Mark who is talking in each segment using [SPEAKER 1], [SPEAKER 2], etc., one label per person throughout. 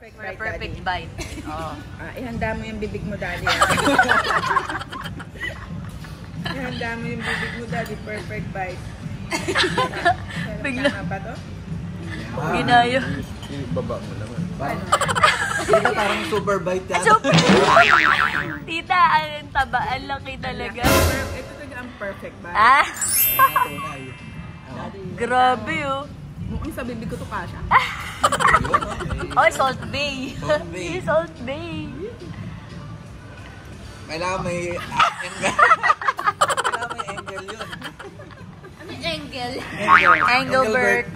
[SPEAKER 1] Perfect bite.
[SPEAKER 2] Oo. Ihanda mo yung bibig mo, Daddy. Ihanda mo yung bibig mo, Daddy. Perfect bite.
[SPEAKER 1] Bigla.
[SPEAKER 2] Tama ba to?
[SPEAKER 1] Ginaya.
[SPEAKER 3] Ibaba mo naman.
[SPEAKER 4] Tita, parang super bite yan.
[SPEAKER 1] Super! Tita, ang taba. Ang laki talaga.
[SPEAKER 2] Ito talaga ang perfect bite.
[SPEAKER 1] Ah! Grabe oh.
[SPEAKER 2] Mukhang sa bibig ko to kasha.
[SPEAKER 1] Oh, Salt Bay.
[SPEAKER 4] Salt Bay.
[SPEAKER 1] Salt Bay.
[SPEAKER 4] Kailangan may angle. Kailangan may angle yun.
[SPEAKER 5] Ano angle?
[SPEAKER 1] Engelbert.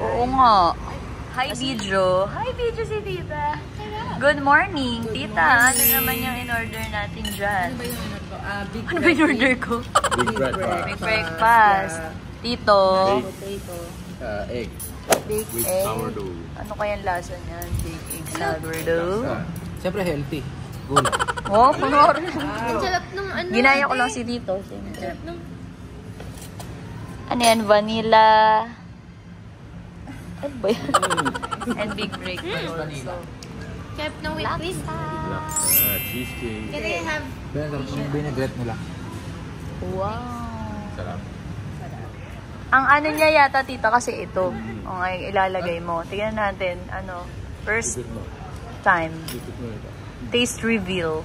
[SPEAKER 1] Oo nga. Hi, Bidjo. Hi, Bidjo si Tita. Good morning, Tita. Ano naman yung in-order natin dyan?
[SPEAKER 2] Ano ba yung ano to?
[SPEAKER 1] Ano ba in-order ko?
[SPEAKER 3] Big breakfast.
[SPEAKER 1] Big breakfast. Tito.
[SPEAKER 2] Potato.
[SPEAKER 3] Egg.
[SPEAKER 1] Big
[SPEAKER 3] With
[SPEAKER 1] egg.
[SPEAKER 3] sourdough.
[SPEAKER 1] Ano kayang lasa niyan? Big egg sourdough.
[SPEAKER 4] Siyempre healthy. Gulay.
[SPEAKER 1] Oh, kunwari.
[SPEAKER 5] Ang sarap nung ano.
[SPEAKER 1] Ginaya ko lang si Tito.
[SPEAKER 5] Sarap nung...
[SPEAKER 1] Ano yan? Vanilla. Ano ba yan? And big breakfast also.
[SPEAKER 5] Sarap nung with twist.
[SPEAKER 3] Black cheesecake.
[SPEAKER 5] Can I have...
[SPEAKER 4] Yung vinaigrette nila.
[SPEAKER 1] Wow.
[SPEAKER 3] Sarap.
[SPEAKER 1] Ang ano niya yata, Tita, kasi ito. O nga, ilalagay mo. Tingnan natin, ano, first
[SPEAKER 3] Ikot mo.
[SPEAKER 1] time.
[SPEAKER 3] Ikot mo ito.
[SPEAKER 1] Taste reveal.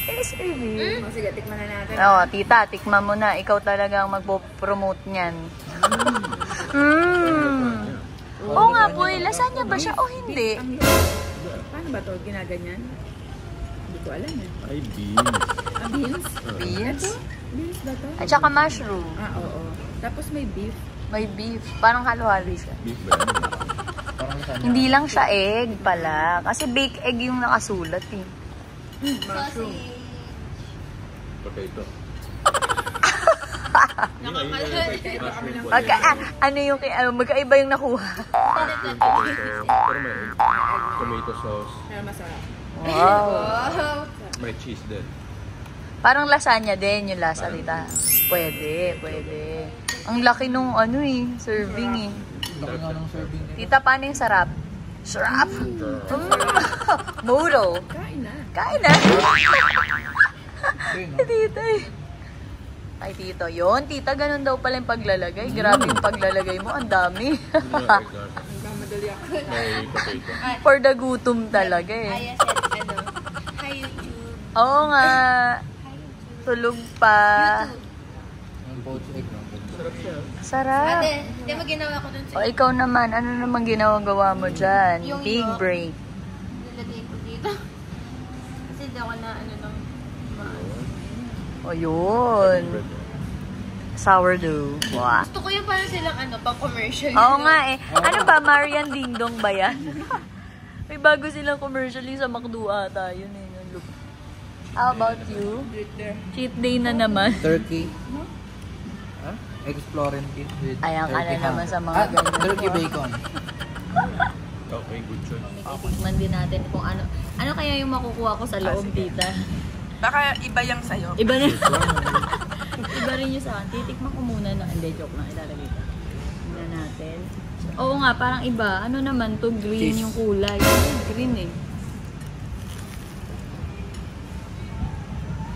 [SPEAKER 1] Taste reveal.
[SPEAKER 2] Sige, tikman na natin.
[SPEAKER 1] Oo, Tita, tikman mo na. Ikaw talagang magpo-promote niyan. Oo nga po, lasagna ba siya o hindi?
[SPEAKER 2] Paano ba to? Ginaganyan? Hindi ko alam eh.
[SPEAKER 3] Ay, beans.
[SPEAKER 2] Beans?
[SPEAKER 1] Beans?
[SPEAKER 2] Beans ba to?
[SPEAKER 1] At saka mushroom.
[SPEAKER 2] Oo. Tapos may beef.
[SPEAKER 1] May beef. Parang halo-halo siya.
[SPEAKER 3] Beef ba yan?
[SPEAKER 4] Parang saan
[SPEAKER 1] Hindi lang siya egg pala. Kasi baked egg yung nakasulat eh.
[SPEAKER 2] Mushroom.
[SPEAKER 3] Potato.
[SPEAKER 1] Ano yung magkaiba yung nakuha?
[SPEAKER 3] Pero may tomato sauce.
[SPEAKER 2] Pero masarap.
[SPEAKER 1] Wow.
[SPEAKER 3] May cheese din.
[SPEAKER 1] Parang lasagna din yung lasa, Tita. Pwede, pwede. Ang laki nung ano eh, serving eh.
[SPEAKER 4] Laki nga ng serving nila.
[SPEAKER 1] Tita, paano yung sarap? Sarap! Moodle.
[SPEAKER 2] Kain na.
[SPEAKER 1] Kain na. Tita eh. Ay, Tito. Yun, Tita, ganun daw pala yung paglalagay. Grabe yung paglalagay mo. Ang dami.
[SPEAKER 2] Nagmamadali ako.
[SPEAKER 3] May potato.
[SPEAKER 1] For the gutom talaga eh.
[SPEAKER 5] Aya said, ano, hi YouTube.
[SPEAKER 1] Oo nga. Tulog pa.
[SPEAKER 4] Yung poached egg, no?
[SPEAKER 3] Sarap siya.
[SPEAKER 1] Sarap.
[SPEAKER 5] Ate, di ba ginawa ko dun sa...
[SPEAKER 1] O, ikaw naman. Ano naman ginagawa mo dyan?
[SPEAKER 5] Yung
[SPEAKER 1] Big
[SPEAKER 5] yolk.
[SPEAKER 1] break.
[SPEAKER 5] Nilagay ko dito. Kasi di ako na ano nang...
[SPEAKER 1] O, yun. Sourdough. Wow.
[SPEAKER 5] Gusto ko yung parang silang ano, pang commercial.
[SPEAKER 1] Oo nga eh. Ano ba? Marian Ding Dong ba yan? May bago silang commercial yung sa McDo ata. Yun eh. Yung look. How about you? Cheat day na naman.
[SPEAKER 4] Turkey. Exploring it with
[SPEAKER 1] Ayan ka na
[SPEAKER 4] turkey
[SPEAKER 1] naman
[SPEAKER 4] ham.
[SPEAKER 1] sa mga ganyan.
[SPEAKER 4] Turkey bacon.
[SPEAKER 3] Okay, good choice.
[SPEAKER 1] Titikman din natin kung ano. Ano kaya yung makukuha ko sa loob, Tita?
[SPEAKER 2] Baka iba yung sayo.
[SPEAKER 1] Iba na. Iba rin yung sa akin. Titikman ko muna na. Hindi, joke lang. Ilalagay ko. Tingnan natin. Oo nga, parang iba. Ano naman to? Green
[SPEAKER 4] Cheese.
[SPEAKER 1] yung kulay. Green eh.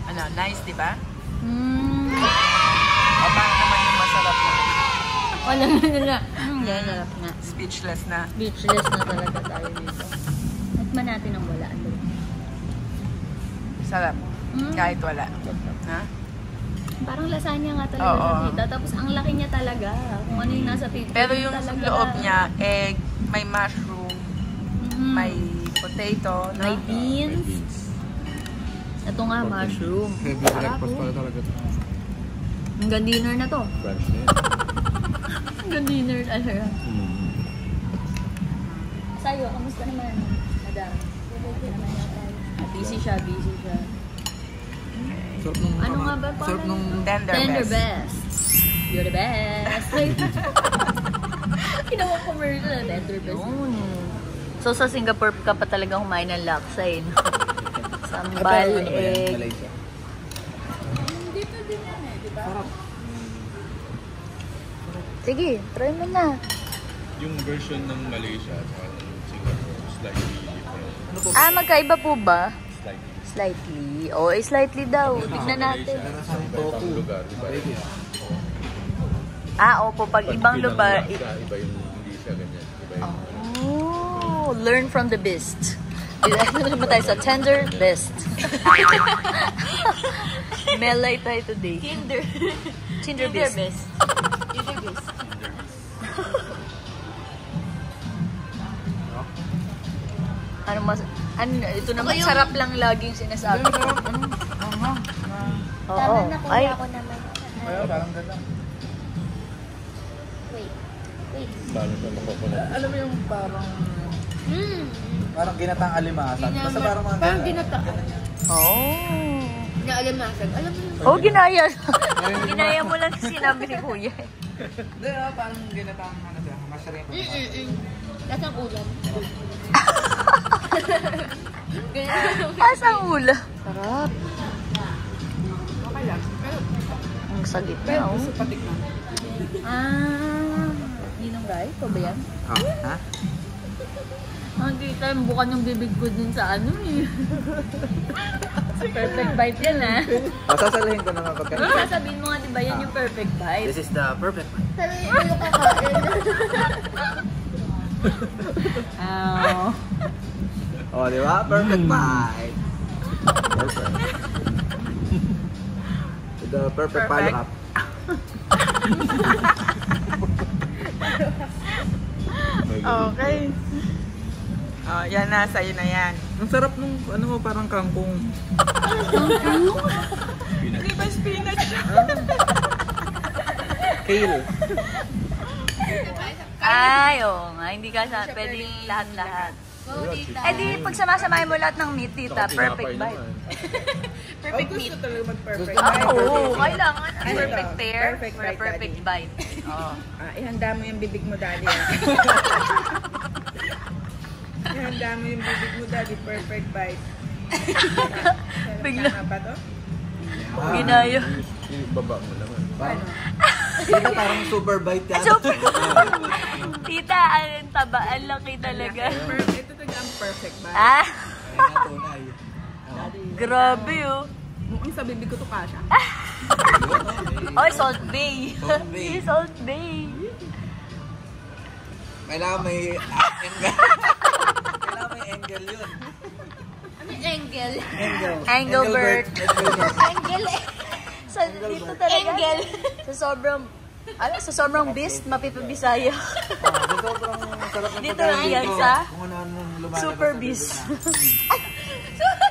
[SPEAKER 2] Ano, nice, di ba?
[SPEAKER 1] Hmm.
[SPEAKER 2] O paano naman yung masarap na?
[SPEAKER 1] Wala na. Yan, sarap na.
[SPEAKER 2] Speechless na.
[SPEAKER 1] Speechless na talaga tayo dito. Tikman natin ang wala.
[SPEAKER 2] Sarap. Kahit wala. Ha?
[SPEAKER 1] Parang lasagna nga talaga
[SPEAKER 2] Oo.
[SPEAKER 1] sa Tita. Tapos ang laki niya talaga. Kung ano yung nasa picture.
[SPEAKER 2] Pero yung
[SPEAKER 1] talaga.
[SPEAKER 2] loob niya, egg, may mushroom,
[SPEAKER 1] Mhm.
[SPEAKER 2] may potato,
[SPEAKER 1] May
[SPEAKER 2] no?
[SPEAKER 1] beans. Ito nga, mushroom.
[SPEAKER 4] Heavy breakfast pala talaga ito.
[SPEAKER 1] Hanggang dinner na to.
[SPEAKER 3] Brunch na yun.
[SPEAKER 1] Hanggang dinner na siya.
[SPEAKER 3] Mm.
[SPEAKER 1] Sa'yo, kamusta naman, madam? Okay naman yata. Busy siya.
[SPEAKER 4] Sarap nung...
[SPEAKER 1] Ano nga ba pala?
[SPEAKER 4] Sarap nung...
[SPEAKER 2] Tender
[SPEAKER 1] best. You're the best. Ginawa commercial na tender best. So sa Singapore ka pa talagang kumain ng laksa eh. Sambal, egg.
[SPEAKER 4] Malaysia.
[SPEAKER 2] Dito din yan eh, di ba?
[SPEAKER 4] Sarap.
[SPEAKER 1] Sige, try mo na.
[SPEAKER 3] Yung version ng Malaysia at saka ng Singapore, slightly different.
[SPEAKER 1] Ah, magkaiba po ba?
[SPEAKER 3] Slightly.
[SPEAKER 1] Slightly. Oh, slightly daw. Tignan natin.
[SPEAKER 3] Sa ibang lugar, iba yun.
[SPEAKER 1] Ah, opo. Pag ibang lugar...
[SPEAKER 3] Iba yung hindi siya ganyan. Iba yung...
[SPEAKER 1] Oh, learn from the best. Ano naman tayo sa tender best. Melay tayo today. Tinder best. Ito naman sarap lang laging sinasabi. Oo.
[SPEAKER 5] Tama na
[SPEAKER 1] Ay,
[SPEAKER 5] kuya, ako naman.
[SPEAKER 4] Kaya parang ganda.
[SPEAKER 5] Wait.
[SPEAKER 3] Paano siya makukunan?
[SPEAKER 4] Alam mo yung parang...
[SPEAKER 2] Parang ginatang alimasan. Basta parang mga
[SPEAKER 5] Parang ginataan.
[SPEAKER 1] oh.
[SPEAKER 5] Inaalimasan. Alam mo yun?
[SPEAKER 1] Oh, ginaya. Ginaya mo lang sinabi ni Kuya.
[SPEAKER 2] Hindi, parang ginatang ano siya, mushroom.
[SPEAKER 5] Tapos ang ulam.
[SPEAKER 1] Asang ula. Sarap.
[SPEAKER 2] Okay lang. Pero,
[SPEAKER 1] Ang sagit
[SPEAKER 2] pero
[SPEAKER 1] na, oh.
[SPEAKER 2] gusto patikman.
[SPEAKER 1] Ninong Rai? Ito ba yan?
[SPEAKER 4] Ha?
[SPEAKER 1] Hindi tayo bukan yung bibig ko dun sa ano eh. Perfect bite yan ah.
[SPEAKER 4] Sasalahin ko naman pagka...
[SPEAKER 1] Sasabihin mo nga diba yan yung perfect bite?
[SPEAKER 4] This is the perfect one.
[SPEAKER 5] Sabi ko yung kakain.
[SPEAKER 1] Ow.
[SPEAKER 4] Oh, di ba? Perfect bite. Perfect. The perfect follow up.
[SPEAKER 2] Okay. Oh, yan na, sa'yo na yan. Ang sarap nung, ano mo, parang kangkong. Di ba spinach?
[SPEAKER 4] Kale.
[SPEAKER 1] Ay, oo nga. Hindi ka sa pwedeng lahat-lahat. Eh di, pagsamasamahin mo lahat ng meat, tita. Perfect bite.
[SPEAKER 2] Perfect meat. Gusto talaga mag-perfect
[SPEAKER 1] Ah,
[SPEAKER 2] bite.
[SPEAKER 1] oo. Kailangan. Perfect pair
[SPEAKER 2] Perfect
[SPEAKER 1] for a
[SPEAKER 2] bite,
[SPEAKER 1] perfect
[SPEAKER 2] Daddy.
[SPEAKER 1] bite. Oo.
[SPEAKER 2] Ihanda mo yung bibig mo, Daddy. Ihanda mo yung bibig mo, Daddy. Perfect bite.
[SPEAKER 1] Bigla.
[SPEAKER 2] Tama ba to?
[SPEAKER 1] Ginaya.
[SPEAKER 3] Yung baba mo naman.
[SPEAKER 2] Paano?
[SPEAKER 4] Ito parang super bite yan.
[SPEAKER 1] Super. Tita, ang taba. Ang laki talaga.
[SPEAKER 2] Ito talaga ang perfect bite.
[SPEAKER 1] Ah,
[SPEAKER 4] Ayan na, tunay.
[SPEAKER 1] grabe oh.
[SPEAKER 2] Mukhang sa bibig ko to kasha.
[SPEAKER 1] Oh, Salt Bay.
[SPEAKER 4] Salt Bay.
[SPEAKER 1] Salt Bay.
[SPEAKER 4] Kailangan may angle. Kailangan may angle yun.
[SPEAKER 5] Ano yung angle?
[SPEAKER 4] Angle.
[SPEAKER 1] Engelbert.
[SPEAKER 4] Engelbert.
[SPEAKER 5] Angle eh.
[SPEAKER 1] Sa dito talaga.
[SPEAKER 5] Angle.
[SPEAKER 1] Sa sobrang beast, mapipabisaya.
[SPEAKER 4] Sobrang sarap ng
[SPEAKER 1] Dito
[SPEAKER 4] pagkain
[SPEAKER 1] yan
[SPEAKER 4] dito.
[SPEAKER 1] sa
[SPEAKER 4] Kung ano-anong lumalabas
[SPEAKER 1] Super
[SPEAKER 4] sa
[SPEAKER 1] beast.
[SPEAKER 4] bibig mo.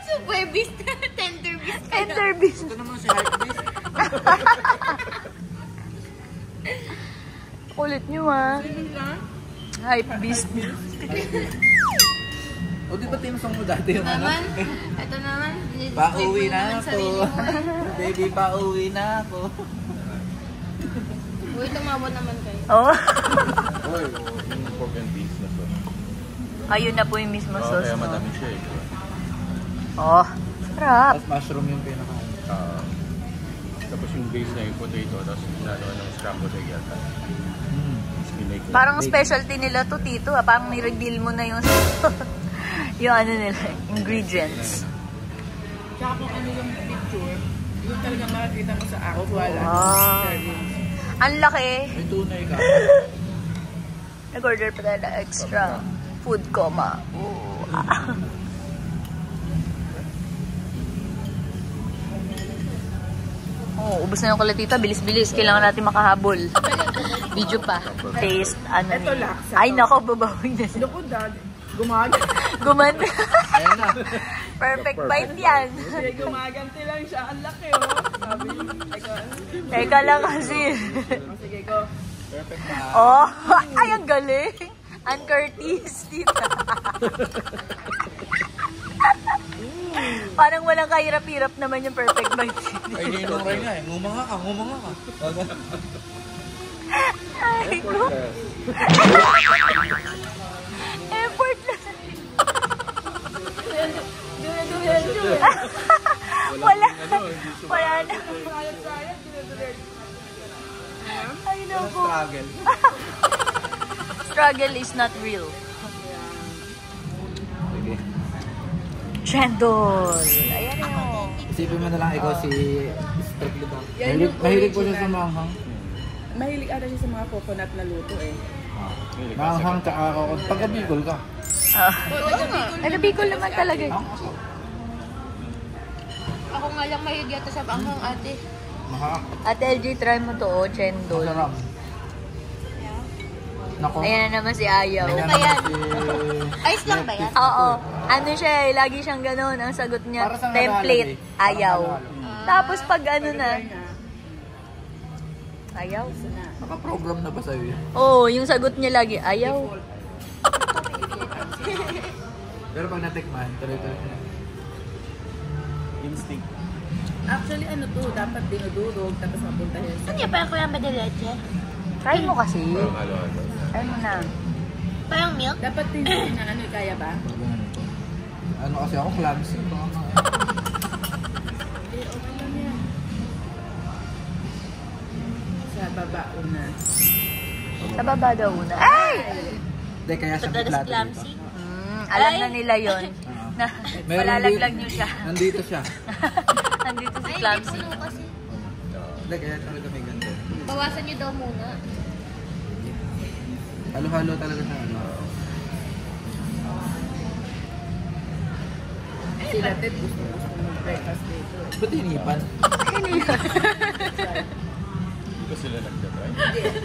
[SPEAKER 5] Super beast. Tender beast.
[SPEAKER 1] Tender beast.
[SPEAKER 4] Ito naman si Heart Beast.
[SPEAKER 1] Kulit nyo ah. Hype beast.
[SPEAKER 4] O di ba tinusong mo dati yung ano?
[SPEAKER 5] Naman. Ito naman.
[SPEAKER 4] Pauwi na
[SPEAKER 5] naman
[SPEAKER 4] ako.
[SPEAKER 5] sarili mo.
[SPEAKER 4] Baby, pauwi na ako.
[SPEAKER 5] Uy, tumabot naman kayo.
[SPEAKER 1] Oh.
[SPEAKER 3] Oy, yung pork and beef na to.
[SPEAKER 1] Ayun na po yung mismo sauce
[SPEAKER 3] Kaya
[SPEAKER 1] mo.
[SPEAKER 3] madami siya eh.
[SPEAKER 1] Oh, sarap.
[SPEAKER 4] Tapos mushroom yung pinaka.
[SPEAKER 3] Tapos yung base na yung potato, tapos ginagawa ng scrambled egg yata.
[SPEAKER 1] Parang specialty nila to, Tito. Ah. Parang ni-reveal mo na yung yung ano nila, ingredients.
[SPEAKER 2] Tsaka kung ano yung picture, yun talaga makikita mo sa ako. Wala.
[SPEAKER 1] Wow. Ang laki.
[SPEAKER 4] May tunay ka.
[SPEAKER 1] Nag-order pa tayo na extra food coma. Ooh. Oh, ubos na yung kulatita. Bilis-bilis. Kailangan natin makahabol. Video pa. Taste, ano
[SPEAKER 2] Ito
[SPEAKER 1] niya.
[SPEAKER 2] laksa.
[SPEAKER 1] Ay, nako, babawin na siya.
[SPEAKER 2] Loko, Dad. Gumagay.
[SPEAKER 1] Gumanda.
[SPEAKER 4] Ayan na.
[SPEAKER 1] Perfect bite yan.
[SPEAKER 2] Kasi gumaganti lang siya. Ang laki, oh. Sabi,
[SPEAKER 1] Teka lang kasi.
[SPEAKER 2] sige, go.
[SPEAKER 4] Perfect pa.
[SPEAKER 1] Oh, ay, ang galing. Ann Curtis, tita. Parang walang kahirap-hirap naman yung perfect bite.
[SPEAKER 4] Ay, ninong rin nga eh. Ngumanga ka, ngumanga ka.
[SPEAKER 1] Ay, ko. Effort lang. Wala. Wala na. Ay, naku.
[SPEAKER 4] Struggle.
[SPEAKER 1] Struggle is not real.
[SPEAKER 4] Sige.
[SPEAKER 1] Chendol. Ayan o.
[SPEAKER 4] Isipin mo na lang ikaw si Strictly Dog.
[SPEAKER 2] Yan yung
[SPEAKER 4] Mahilig po siya
[SPEAKER 2] original.
[SPEAKER 4] sa manghang.
[SPEAKER 2] Mahilig ata siya sa mga coconut na luto eh.
[SPEAKER 4] Manghang tsaka ako. Pagka-bigol ka.
[SPEAKER 1] Nagabikol naman talaga.
[SPEAKER 5] Ako nga lang mahilig yata sa banghang ate.
[SPEAKER 4] Mahak.
[SPEAKER 1] At LG, try mo to, oh, Chendol.
[SPEAKER 4] Masarap. Nako.
[SPEAKER 1] Ayan na naman si Ayaw.
[SPEAKER 4] Ayan
[SPEAKER 5] Ayan.
[SPEAKER 4] si-
[SPEAKER 5] Ice lang ba yan?
[SPEAKER 1] Oo. Ano siya eh, lagi siyang ganun. Ang sagot niya,
[SPEAKER 4] Para sa
[SPEAKER 1] template,
[SPEAKER 4] halo-halo eh.
[SPEAKER 1] ayaw.
[SPEAKER 4] Parang halo-halo.
[SPEAKER 1] Tapos pag ano na, ayaw.
[SPEAKER 4] Naka-program na ba sa'yo yun?
[SPEAKER 1] Oo, yung sagot niya lagi, ayaw.
[SPEAKER 4] Pero pag natikman, tuloy-tuloy na.
[SPEAKER 3] Instinct.
[SPEAKER 2] Actually, ano to, dapat dinudurog, tapos mapunta yan sa...
[SPEAKER 5] Ano yan? Parang kuya ba de leche?
[SPEAKER 1] Try mo kasi.
[SPEAKER 3] Parang halo-halo.
[SPEAKER 1] Try mo na.
[SPEAKER 5] Parang milk?
[SPEAKER 2] Dapat din na ano, kaya ba?
[SPEAKER 4] Pag ganun ito. Ano kasi ako, clumsy. Baka mga-
[SPEAKER 2] Eh, okay lang yan. Sa baba una.
[SPEAKER 1] Sa baba daw una. Ay!
[SPEAKER 4] Hindi, kaya siya may
[SPEAKER 5] Patadas
[SPEAKER 4] plato
[SPEAKER 5] clumsy?
[SPEAKER 4] dito.
[SPEAKER 1] Alam na nila yon. Na,
[SPEAKER 4] Meron
[SPEAKER 1] palalaglag
[SPEAKER 4] dito-
[SPEAKER 1] niyo siya.
[SPEAKER 4] Nandito siya.
[SPEAKER 1] Andito si
[SPEAKER 5] Ay, hindi
[SPEAKER 1] Clumsy.
[SPEAKER 5] puno kasi.
[SPEAKER 4] Hindi, kaya talaga may ganito.
[SPEAKER 5] Bawasan niyo daw muna.
[SPEAKER 4] Halo-halo talaga siya. Ano.
[SPEAKER 2] Sila Ted gusto mag-breakfast dito.
[SPEAKER 4] Ba't hinipan?
[SPEAKER 3] Dito sila nagtatry.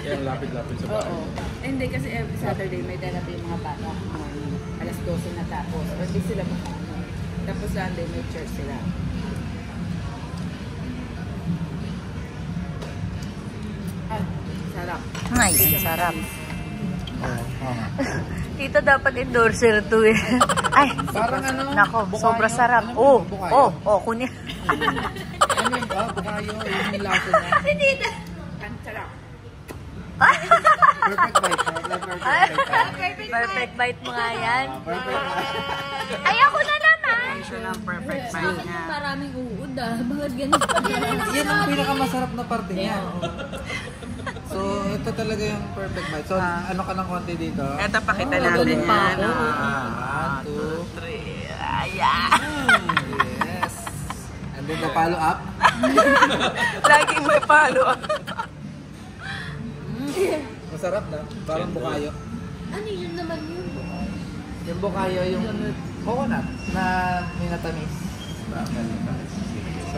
[SPEAKER 3] Kaya ang lapit-lapit sa bahay.
[SPEAKER 2] Oo. Eh, hindi kasi every Saturday may dala pa yung mga bata. Alas 12 na tapos. Or hindi sila makano. Tapos Sunday may church sila. Ah, sarap.
[SPEAKER 1] Ay, ang sarap.
[SPEAKER 4] Oo. nga.
[SPEAKER 1] Tito dapat endorser to eh. Ay,
[SPEAKER 4] Parang ano?
[SPEAKER 1] nako,
[SPEAKER 4] bukayo.
[SPEAKER 1] sobra sarap.
[SPEAKER 4] Ano
[SPEAKER 1] Oh,
[SPEAKER 4] ba, bukayo?
[SPEAKER 1] kunin.
[SPEAKER 4] Ano yun ba? Bukayo. Yun yung lasa niya.
[SPEAKER 2] Ang sarap.
[SPEAKER 4] Perfect bite.
[SPEAKER 1] Perfect bite mo nga yan.
[SPEAKER 4] Perfect bite.
[SPEAKER 1] Ay, ako na naman.
[SPEAKER 2] Siya lang perfect bite niya.
[SPEAKER 5] Maraming uod ah. Bakit ganito?
[SPEAKER 4] Yan ang pinakamasarap na parte niya. So, ito talaga yung perfect bite. So, ano ka ng konti dito?
[SPEAKER 2] Eto pakita
[SPEAKER 1] Oh,
[SPEAKER 2] natin
[SPEAKER 1] ganun pa
[SPEAKER 2] yan.
[SPEAKER 1] ako.
[SPEAKER 4] 1, 2,
[SPEAKER 2] 3. Ayan.
[SPEAKER 4] yes. And then the follow up.
[SPEAKER 2] Laging may follow.
[SPEAKER 4] Masarap na. Parang bukayo.
[SPEAKER 5] Ano yun naman yun?
[SPEAKER 4] Yung bukayo, yung coconut na minatamis.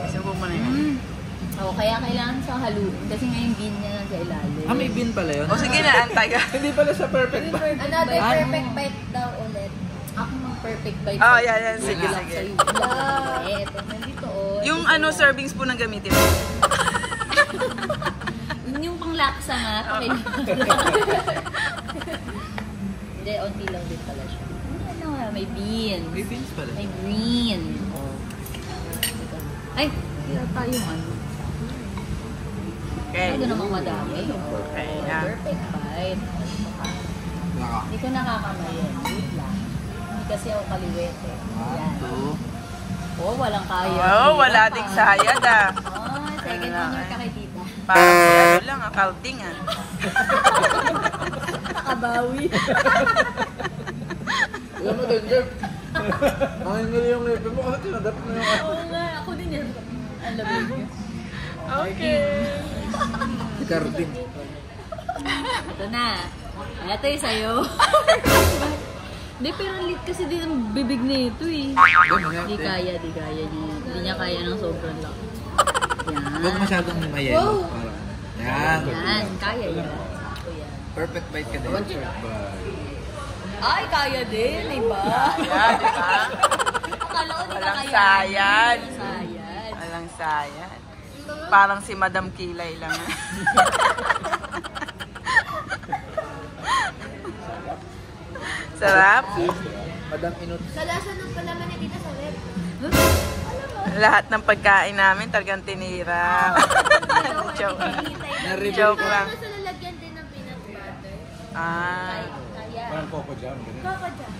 [SPEAKER 2] Subok mo na yan.
[SPEAKER 5] Oo, kaya kailangan siyang haluin. Kasi nga yung bean niya nasa ilalim.
[SPEAKER 4] Ah, may bean pala yun?
[SPEAKER 2] O sige na, antay ka.
[SPEAKER 4] Hindi pala siya perfect bite.
[SPEAKER 5] Another perfect bite daw ulit. Ako ng perfect bite.
[SPEAKER 2] Oh, yan. Sige,
[SPEAKER 5] Lang
[SPEAKER 2] sige.
[SPEAKER 5] sa'yo. Wala. Eto, nandito oh.
[SPEAKER 2] Yung ano, servings po nang gamitin mo.
[SPEAKER 5] Yung panglaksa nga. Hindi, onti lang din pala siya. Ano nga, may beans.
[SPEAKER 4] May beans pala.
[SPEAKER 5] May green. Oh. Ay, hindi tayo yung ano.
[SPEAKER 2] Okay.
[SPEAKER 5] Ano naman madami. Oh,
[SPEAKER 2] Okay, yeah.
[SPEAKER 5] perfect bite.
[SPEAKER 4] Naka.
[SPEAKER 5] Hindi ko nakakamali. Wait lang. Hindi kasi ako kaliwete. Yan.
[SPEAKER 4] 1, 2.
[SPEAKER 5] Oh, walang kaya.
[SPEAKER 2] Oh, wala
[SPEAKER 5] Hirap,
[SPEAKER 2] ding
[SPEAKER 5] ah.
[SPEAKER 2] sayad ah.
[SPEAKER 5] Oh, second honor ka kay tita.
[SPEAKER 2] Parang si ano lang, accounting ah.
[SPEAKER 5] Nakabawi.
[SPEAKER 4] Alam mo din, Jeff. Nakingili yung ngipin mo kasi tinadap na yung
[SPEAKER 5] Oo nga, ako din yan. Ang lamig niyo.
[SPEAKER 2] Okay.
[SPEAKER 4] si Carding.
[SPEAKER 5] Ito na. Ito yung sa'yo. Hindi, pero lit kasi din ang bibig na ito eh. Di kaya. Hindi niya kaya ng sobrang laki. Yan.
[SPEAKER 4] Huwag masyadong mayelo.
[SPEAKER 5] Wow.
[SPEAKER 4] Parang, yan.
[SPEAKER 5] Yan, kaya yan. Sakto yan.
[SPEAKER 4] Perfect bite ka din.
[SPEAKER 5] Perfect
[SPEAKER 4] bite.
[SPEAKER 5] Ay, kaya din, iba.
[SPEAKER 2] Yeah, di ba?
[SPEAKER 5] Akala Akala ko di
[SPEAKER 2] Walang
[SPEAKER 5] kakayanin.
[SPEAKER 2] sayad.
[SPEAKER 5] Sayad.
[SPEAKER 2] Walang sayad. Parang si Madam Kilay lang. Sarap.
[SPEAKER 4] Madam Inut.
[SPEAKER 6] Kalasa ng palaman ni Tita Soler.
[SPEAKER 2] Lahat ng pagkain namin talagang tinira. Joke. Joke lang.
[SPEAKER 6] Nasa lalagyan din ng peanut butter.
[SPEAKER 2] Ah.
[SPEAKER 6] Kaya.
[SPEAKER 3] Parang Coco Jam, ganun.
[SPEAKER 6] Coco jam.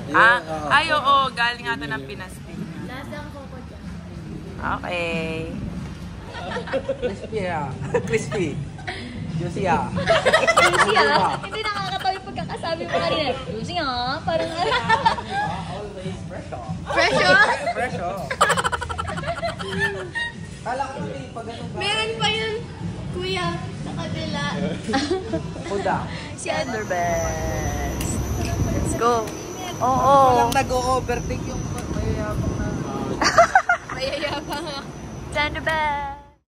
[SPEAKER 2] Ay, oo. Galing ata ng Pinas din.
[SPEAKER 6] Lasang coco jam.
[SPEAKER 2] Okay.
[SPEAKER 4] Crispy ah. Crispy. Juicy ah.
[SPEAKER 5] Juicy ah. Hindi nakakatawa yung pagkakasabi mo kanina. Juicy ah. Parang
[SPEAKER 4] Always fresh oh.
[SPEAKER 5] fresh ah.
[SPEAKER 4] Fresh oh. Kala ko hindi pa ganun ba?
[SPEAKER 6] Meron pa yun, kuya, sa kabila.
[SPEAKER 4] Kuda.
[SPEAKER 1] Si Underbest. Let's go. Oo.
[SPEAKER 4] Walang nag-o-overtake yung mayayabang na.
[SPEAKER 6] Mayayabang ako.
[SPEAKER 1] Si Underbest.